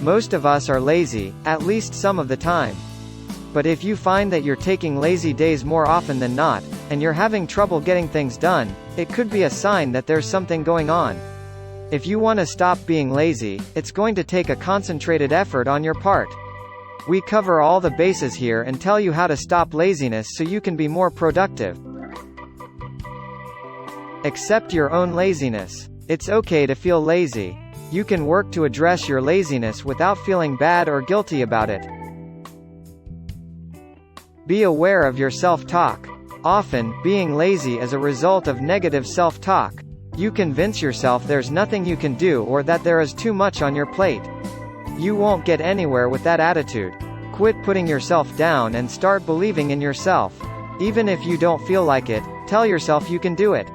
Most of us are lazy, at least some of the time. But if you find that you're taking lazy days more often than not, and you're having trouble getting things done, it could be a sign that there's something going on. If you want to stop being lazy, it's going to take a concentrated effort on your part. We cover all the bases here and tell you how to stop laziness so you can be more productive. Accept your own laziness. It's okay to feel lazy. You can work to address your laziness without feeling bad or guilty about it. Be aware of your self-talk. Often, being lazy is a result of negative self-talk. You convince yourself there's nothing you can do or that there is too much on your plate. You won't get anywhere with that attitude. Quit putting yourself down and start believing in yourself. Even if you don't feel like it, tell yourself you can do it.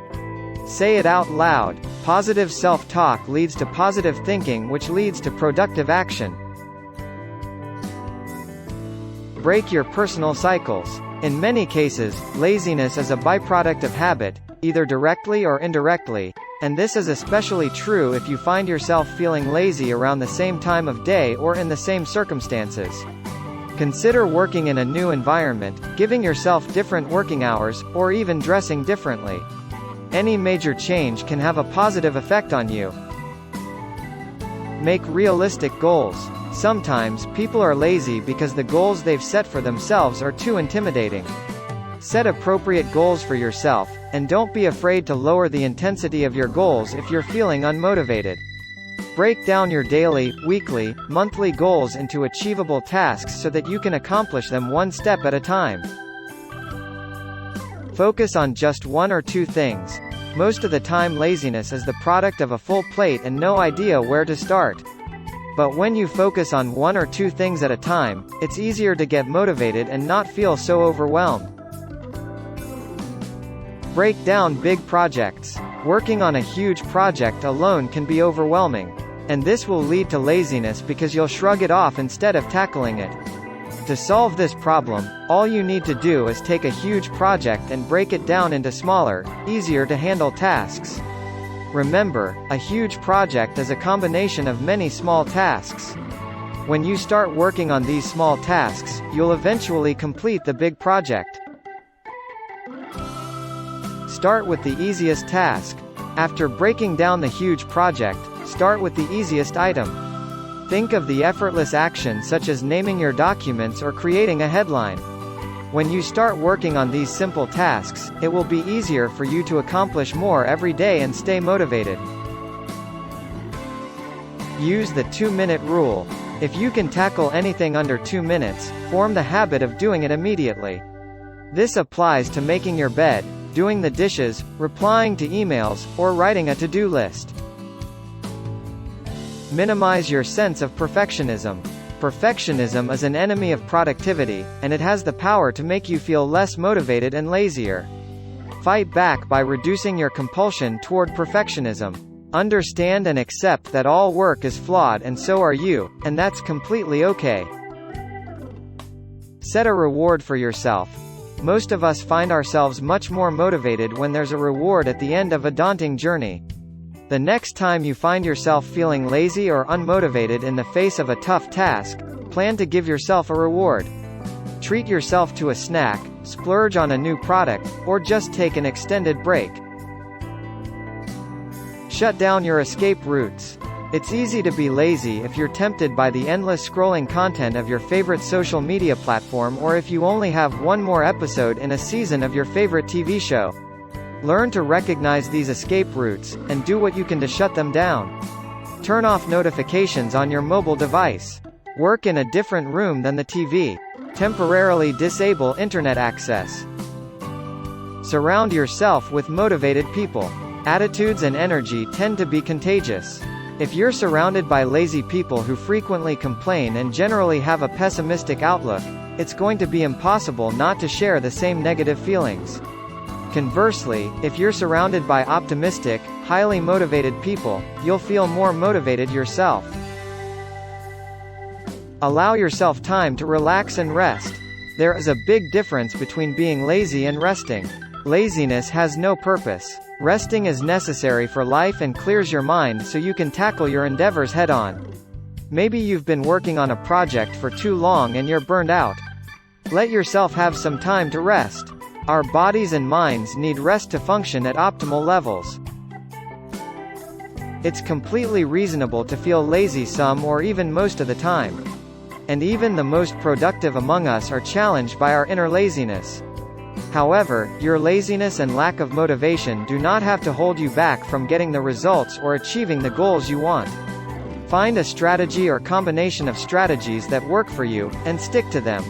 Say it out loud. Positive self-talk leads to positive thinking, which leads to productive action. Break your personal cycles. In many cases, laziness is a byproduct of habit, either directly or indirectly, and this is especially true if you find yourself feeling lazy around the same time of day or in the same circumstances. Consider working in a new environment, giving yourself different working hours, or even dressing differently. Any major change can have a positive effect on you. Make realistic goals. Sometimes, people are lazy because the goals they've set for themselves are too intimidating. Set appropriate goals for yourself, and don't be afraid to lower the intensity of your goals if you're feeling unmotivated. Break down your daily, weekly, monthly goals into achievable tasks so that you can accomplish them one step at a time. Focus on just one or two things. Most of the time laziness is the product of a full plate and no idea where to start. But when you focus on one or two things at a time, it's easier to get motivated and not feel so overwhelmed. Break down big projects. Working on a huge project alone can be overwhelming. And this will lead to laziness because you'll shrug it off instead of tackling it. To solve this problem, all you need to do is take a huge project and break it down into smaller, easier to handle tasks. Remember, a huge project is a combination of many small tasks. When you start working on these small tasks, you'll eventually complete the big project. Start with the easiest task. After breaking down the huge project, start with the easiest item. Think of the effortless action such as naming your documents or creating a headline. When you start working on these simple tasks, it will be easier for you to accomplish more every day and stay motivated. Use the 2-minute rule. If you can tackle anything under 2 minutes, form the habit of doing it immediately. This applies to making your bed, doing the dishes, replying to emails, or writing a to-do list. Minimize your sense of perfectionism. Perfectionism is an enemy of productivity, and it has the power to make you feel less motivated and lazier. Fight back by reducing your compulsion toward perfectionism. Understand and accept that all work is flawed and so are you, and that's completely okay. Set a reward for yourself. Most of us find ourselves much more motivated when there's a reward at the end of a daunting journey. The next time you find yourself feeling lazy or unmotivated in the face of a tough task, plan to give yourself a reward. Treat yourself to a snack, splurge on a new product, or just take an extended break. Shut down your escape routes. It's easy to be lazy if you're tempted by the endless scrolling content of your favorite social media platform or if you only have one more episode in a season of your favorite TV show. Learn to recognize these escape routes, and do what you can to shut them down. Turn off notifications on your mobile device. Work in a different room than the TV. Temporarily disable internet access. Surround yourself with motivated people. Attitudes and energy tend to be contagious. If you're surrounded by lazy people who frequently complain and generally have a pessimistic outlook, it's going to be impossible not to share the same negative feelings. Conversely, if you're surrounded by optimistic, highly motivated people, you'll feel more motivated yourself. Allow yourself time to relax and rest. There is a big difference between being lazy and resting. Laziness has no purpose. Resting is necessary for life and clears your mind so you can tackle your endeavors head-on. Maybe you've been working on a project for too long and you're burned out. Let yourself have some time to rest. Our bodies and minds need rest to function at optimal levels. It's completely reasonable to feel lazy some or even most of the time. And even the most productive among us are challenged by our inner laziness. However, your laziness and lack of motivation do not have to hold you back from getting the results or achieving the goals you want. Find a strategy or combination of strategies that work for you, and stick to them.